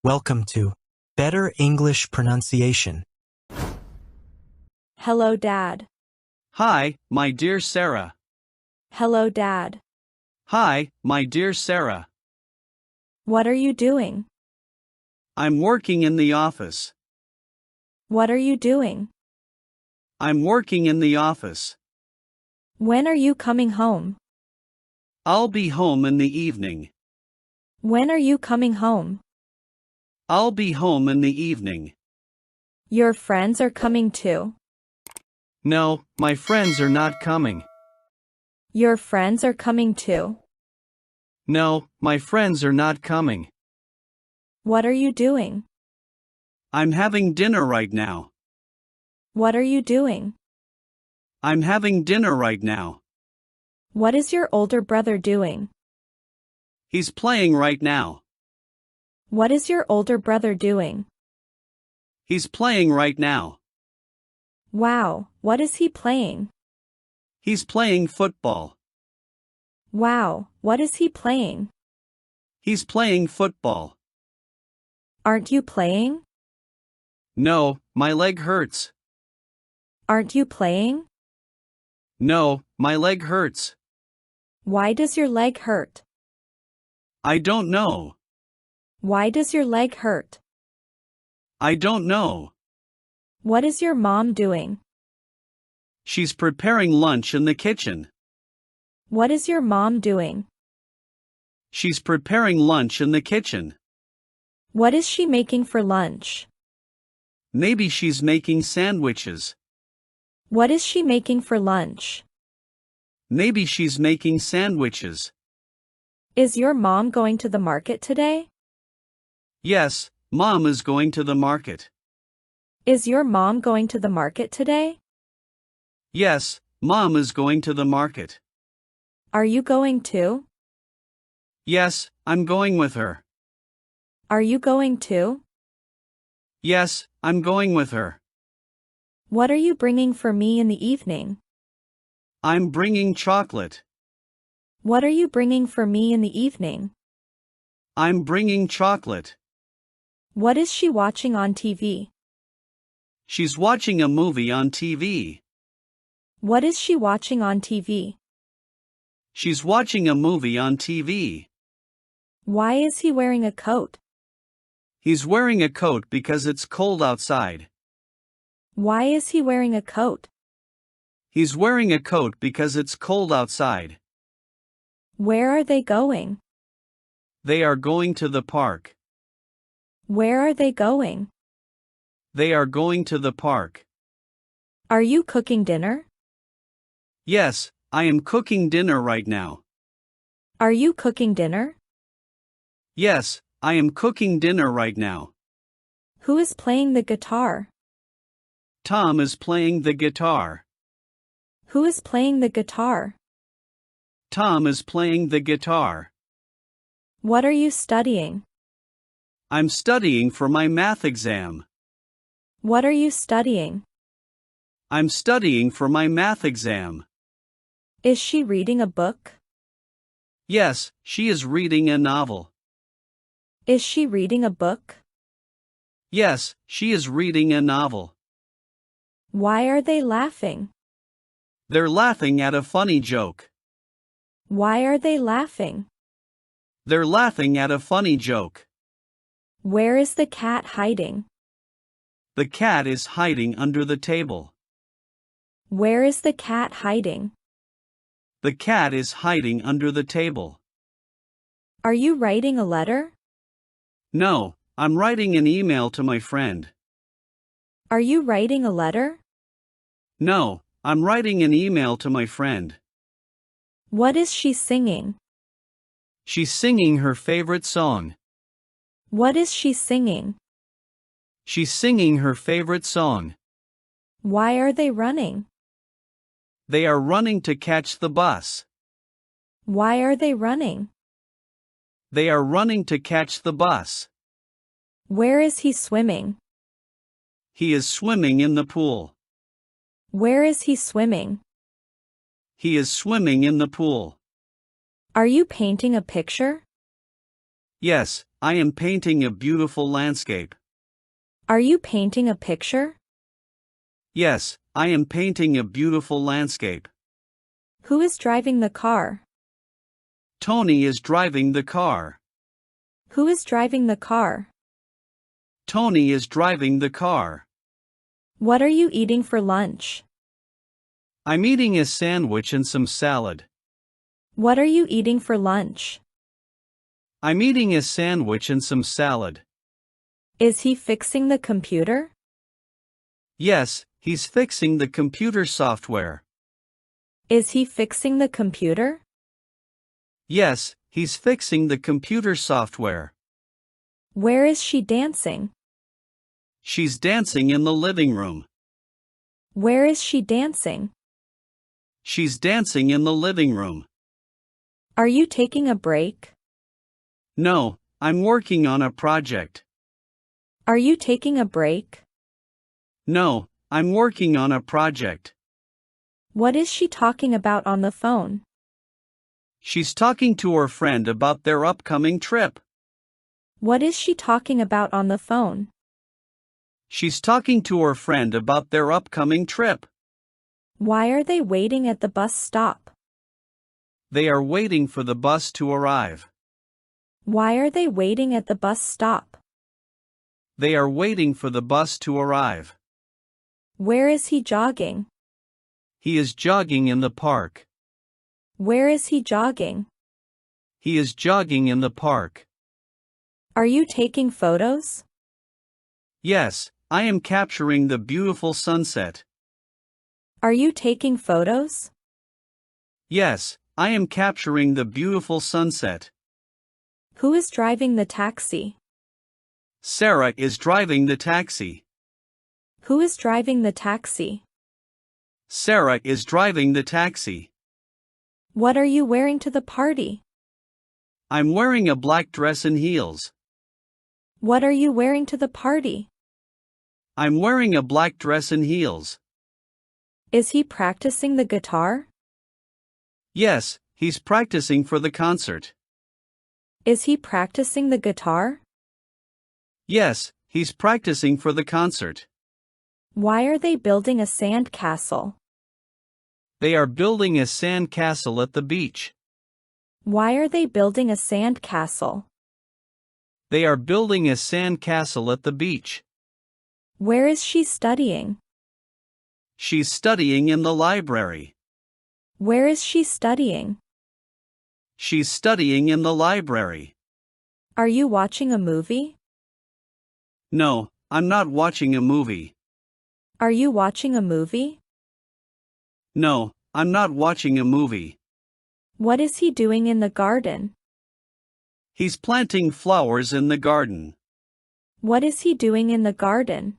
Welcome to Better English Pronunciation. Hello, Dad. Hi, my dear Sarah. Hello, Dad. Hi, my dear Sarah. What are you doing? I'm working in the office. What are you doing? I'm working in the office. When are you coming home? I'll be home in the evening. When are you coming home? I'll be home in the evening. Your friends are coming too. No, my friends are not coming. Your friends are coming too. No, my friends are not coming. What are you doing? I'm having dinner right now. What are you doing? I'm having dinner right now. What is your older brother doing? He's playing right now. What is your older brother doing? He's playing right now. Wow, what is he playing? He's playing football. Wow, what is he playing? He's playing football. Aren't you playing? No, my leg hurts. Aren't you playing? No, my leg hurts. Why does your leg hurt? I don't know. Why does your leg hurt? I don't know. What is your mom doing? She's preparing lunch in the kitchen. What is your mom doing? She's preparing lunch in the kitchen. What is she making for lunch? Maybe she's making sandwiches. What is she making for lunch? Maybe she's making sandwiches. Is your mom going to the market today? Yes, Mom is going to the market. Is your mom going to the market today? Yes, Mom is going to the market. Are you going too? Yes, I'm going with her. Are you going too? Yes, I'm going with her. What are you bringing for me in the evening? I'm bringing chocolate. What are you bringing for me in the evening? I'm bringing chocolate. What is she watching on TV? She's watching a movie on TV. What is she watching on TV? She's watching a movie on TV. Why is he wearing a coat? He's wearing a coat because it's cold outside. Why is he wearing a coat? He's wearing a coat because it's cold outside. Where are they going? They are going to the park. Where are they going? They are going to the park. Are you cooking dinner? Yes, I am cooking dinner right now. Are you cooking dinner? Yes, I am cooking dinner right now. Who is playing the guitar? Tom is playing the guitar. Who is playing the guitar? Tom is playing the guitar. What are you studying? I'm studying for my math exam. What are you studying? I'm studying for my math exam. Is she reading a book? Yes, she is reading a novel. Is she reading a book? Yes, she is reading a novel. Why are they laughing? They're laughing at a funny joke. Why are they laughing? They're laughing at a funny joke. Where is the cat hiding? The cat is hiding under the table. Where is the cat hiding? The cat is hiding under the table. Are you writing a letter? No, I'm writing an email to my friend. Are you writing a letter? No, I'm writing an email to my friend. What is she singing? She's singing her favorite song. What is she singing? She's singing her favorite song. Why are they running? They are running to catch the bus. Why are they running? They are running to catch the bus. Where is he swimming? He is swimming in the pool. Where is he swimming? He is swimming in the pool. Are you painting a picture? Yes, I am painting a beautiful landscape. Are you painting a picture? Yes, I am painting a beautiful landscape. Who is driving the car? Tony is driving the car. Who is driving the car? Tony is driving the car. What are you eating for lunch? I'm eating a sandwich and some salad. What are you eating for lunch? I'm eating a sandwich and some salad. Is he fixing the computer? Yes, he's fixing the computer software. Is he fixing the computer? Yes, he's fixing the computer software. Where is she dancing? She's dancing in the living room. Where is she dancing? She's dancing in the living room. Are you taking a break? No, I'm working on a project. Are you taking a break? No, I'm working on a project. What is she talking about on the phone? She's talking to her friend about their upcoming trip. What is she talking about on the phone? She's talking to her friend about their upcoming trip. Why are they waiting at the bus stop? They are waiting for the bus to arrive. Why are they waiting at the bus stop? They are waiting for the bus to arrive. Where is he jogging? He is jogging in the park. Where is he jogging? He is jogging in the park. Are you taking photos? Yes, I am capturing the beautiful sunset. Are you taking photos? Yes, I am capturing the beautiful sunset. Who is driving the taxi? Sarah is driving the taxi. Who is driving the taxi? Sarah is driving the taxi. What are you wearing to the party? I'm wearing a black dress and heels. What are you wearing to the party? I'm wearing a black dress and heels. Is he practicing the guitar? Yes, he's practicing for the concert. Is he practicing the guitar? Yes, he's practicing for the concert. Why are they building a sand castle? They are building a sand castle at the beach. Why are they building a sand castle? They are building a sand castle at the beach. Where is she studying? She's studying in the library. Where is she studying? She's studying in the library. Are you watching a movie? No, I'm not watching a movie. Are you watching a movie? No, I'm not watching a movie. What is he doing in the garden? He's planting flowers in the garden. What is he doing in the garden?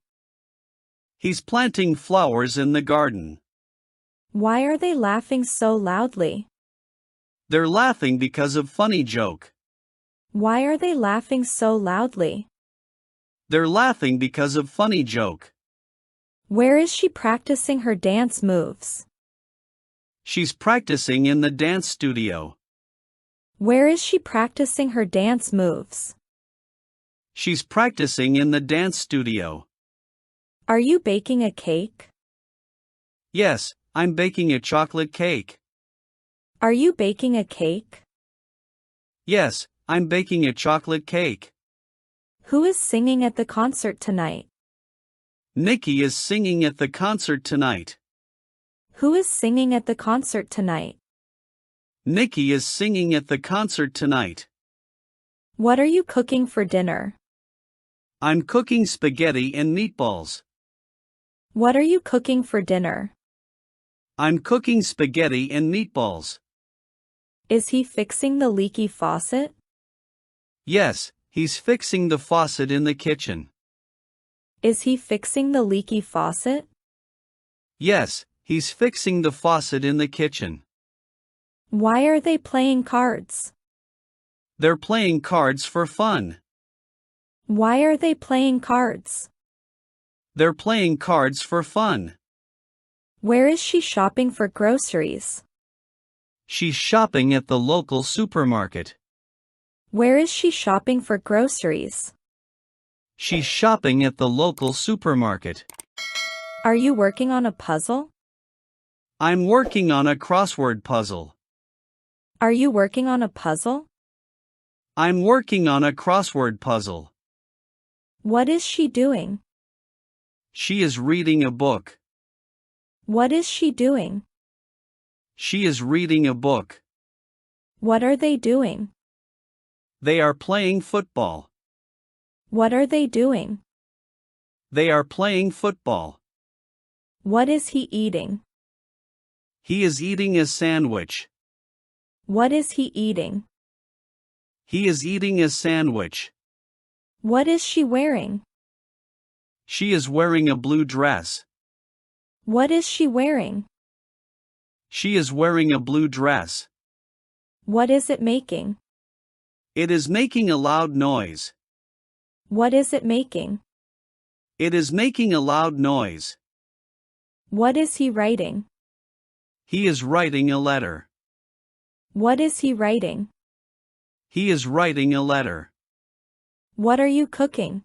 He's planting flowers in the garden. Why are they laughing so loudly? They're laughing because of funny joke. Why are they laughing so loudly? They're laughing because of funny joke. Where is she practicing her dance moves? She's practicing in the dance studio. Where is she practicing her dance moves? She's practicing in the dance studio. Are you baking a cake? Yes, I'm baking a chocolate cake. Are you baking a cake? Yes, I'm baking a chocolate cake. Who is singing at the concert tonight? Nikki is singing at the concert tonight. Who is singing at the concert tonight? Nikki is singing at the concert tonight. What are you cooking for dinner? I'm cooking spaghetti and meatballs. What are you cooking for dinner? I'm cooking spaghetti and meatballs. Is he fixing the leaky faucet? Yes, he's fixing the faucet in the kitchen. Is he fixing the leaky faucet? Yes, he's fixing the faucet in the kitchen. Why are they playing cards? They're playing cards for fun. Why are they playing cards? They're playing cards for fun. Where is she shopping for groceries? She's shopping at the local supermarket. Where is she shopping for groceries? She's shopping at the local supermarket. Are you working on a puzzle? I'm working on a crossword puzzle. Are you working on a puzzle? I'm working on a crossword puzzle. What is she doing? She is reading a book. What is she doing? She is reading a book. What are they doing? They are playing football. What are they doing? They are playing football. What is he eating? He is eating a sandwich. What is he eating? He is eating a sandwich. What is she wearing? She is wearing a blue dress. What is she wearing? She is wearing a blue dress. What is it making? It is making a loud noise. What is it making? It is making a loud noise. What is he writing? He is writing a letter. What is he writing? He is writing a letter. What are you cooking?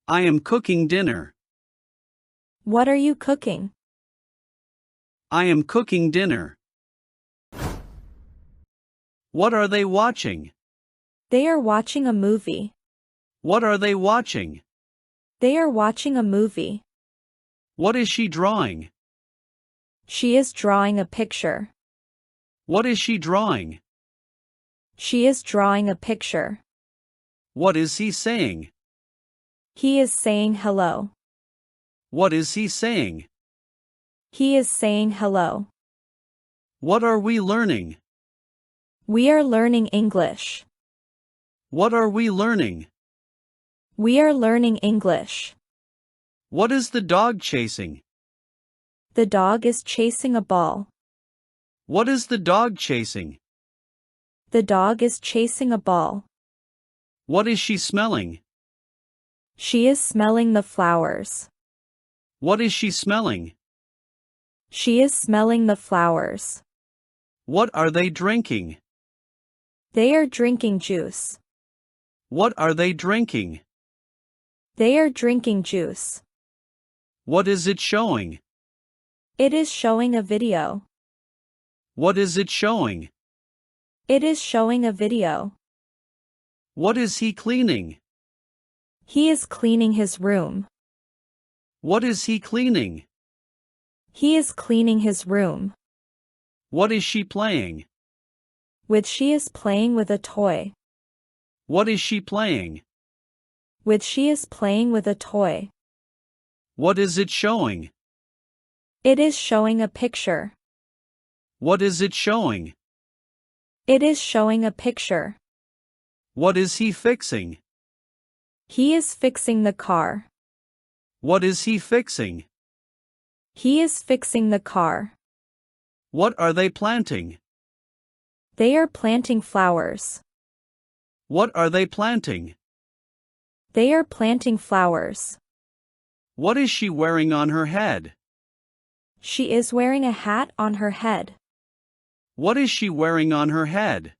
I am cooking dinner. What are you cooking? I am cooking dinner. What are they watching? They are watching a movie. What are they watching? They are watching a movie. What is she drawing? She is drawing a picture. What is she drawing? She is drawing a picture. What is he saying? He is saying hello. What is he saying? He is saying hello. What are we learning? We are learning English. What are we learning? We are learning English. What is the dog chasing? The dog is chasing a ball. What is the dog chasing? The dog is chasing a ball. What is she smelling? She is smelling the flowers. What is she smelling? She is smelling the flowers. What are they drinking? They are drinking juice. What are they drinking? They are drinking juice. What is it showing? It is showing a video. What is it showing? It is showing a video. What is he cleaning? He is cleaning his room. What is he cleaning? He is cleaning his room. What is she playing? With she is playing with a toy. What is she playing? With she is playing with a toy. What is it showing? It is showing a picture. What is it showing? It is showing a picture. What is he fixing? He is fixing the car. What is he fixing? He is fixing the car. What are they planting? They are planting flowers. What are they planting? They are planting flowers. What is she wearing on her head? She is wearing a hat on her head. What is she wearing on her head?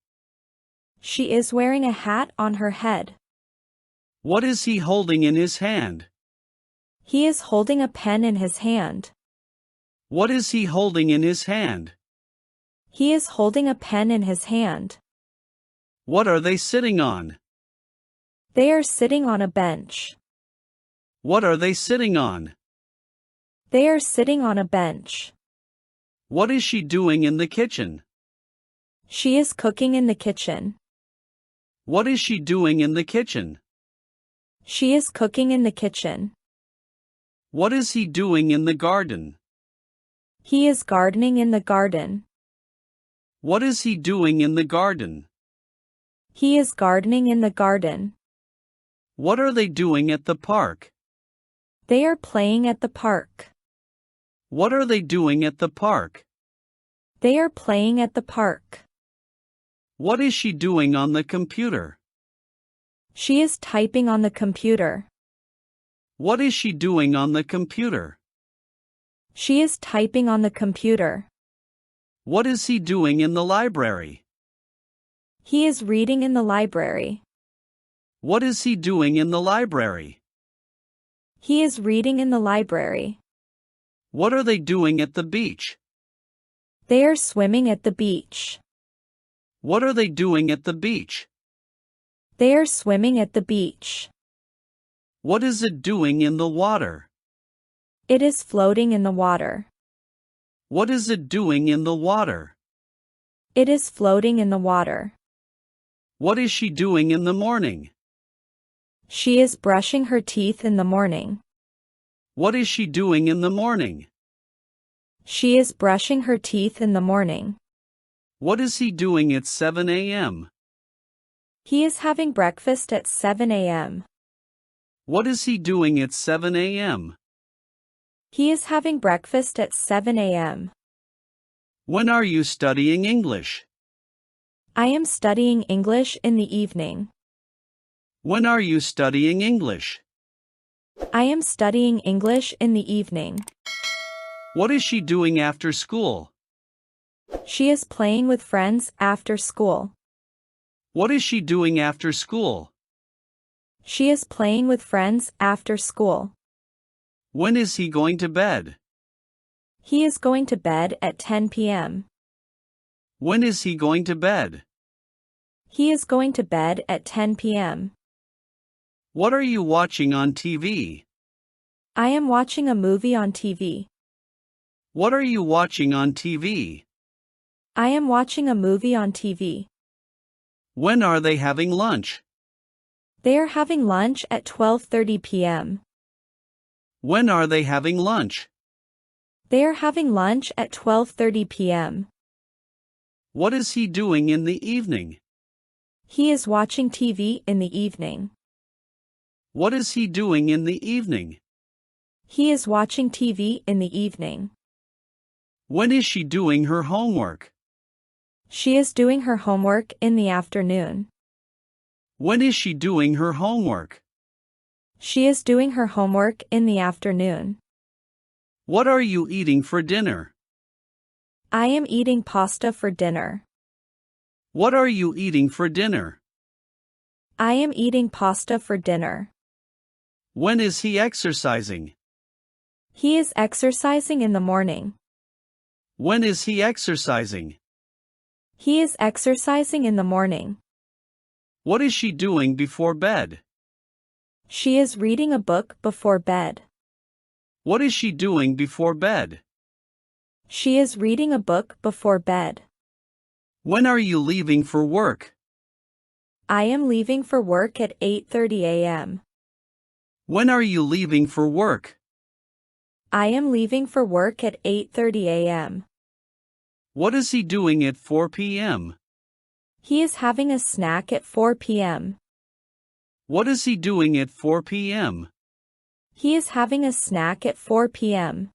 She is wearing a hat on her head. What is he holding in his hand? He is holding a pen in his hand. What is he holding in his hand? He is holding a pen in his hand. What are they sitting on? They are sitting on a bench. What are they sitting on? They are sitting on a bench. What is she doing in the kitchen? She is cooking in the kitchen. What is she doing in the kitchen? She is cooking in the kitchen. What is he doing in the garden? He is gardening in the garden. What is he doing in the garden? He is gardening in the garden. What are they doing at the park? They are playing at the park. What are they doing at the park? They are playing at the park. What is she doing on the computer? She is typing on the computer. What is she doing on the computer? She is typing on the computer. What is he doing in the library? He is reading in the library. What is he doing in the library? He is reading in the library. What are they doing at the beach? They are swimming at the beach. What are they doing at the beach? They are swimming at the beach. What is it doing in the water? It is floating in the water. What is it doing in the water? It is floating in the water. What is she doing in the morning? She is brushing her teeth in the morning. What is she doing in the morning? She is brushing her teeth in the morning. What is he doing at 7 a.m.? He is having breakfast at 7 a.m. What is he doing at 7 a.m.? He is having breakfast at 7 a.m. When are you studying English? I am studying English in the evening. When are you studying English? I am studying English in the evening. What is she doing after school? She is playing with friends after school. What is she doing after school? She is playing with friends after school. When is he going to bed? He is going to bed at 10 p.m. When is he going to bed? He is going to bed at 10 p.m. What are you watching on TV? I am watching a movie on TV. What are you watching on TV? I am watching a movie on TV. When are they having lunch? They are having lunch at 12:30 p.m. When are they having lunch? They are having lunch at 12:30 p.m. What is he doing in the evening? He is watching TV in the evening. What is he doing in the evening? He is watching TV in the evening. When is she doing her homework? She is doing her homework in the afternoon. When is she doing her homework? She is doing her homework in the afternoon. What are you eating for dinner? I am eating pasta for dinner. What are you eating for dinner? I am eating pasta for dinner. When is he exercising? He is exercising in the morning. When is he exercising? He is exercising in the morning. What is she doing before bed? She is reading a book before bed. What is she doing before bed? She is reading a book before bed. When are you leaving for work? I am leaving for work at 8:30 a.m. When are you leaving for work? I am leaving for work at 8:30 a.m. What is he doing at 4 p.m.? He is having a snack at 4 p.m. What is he doing at 4 p.m.? He is having a snack at 4 p.m.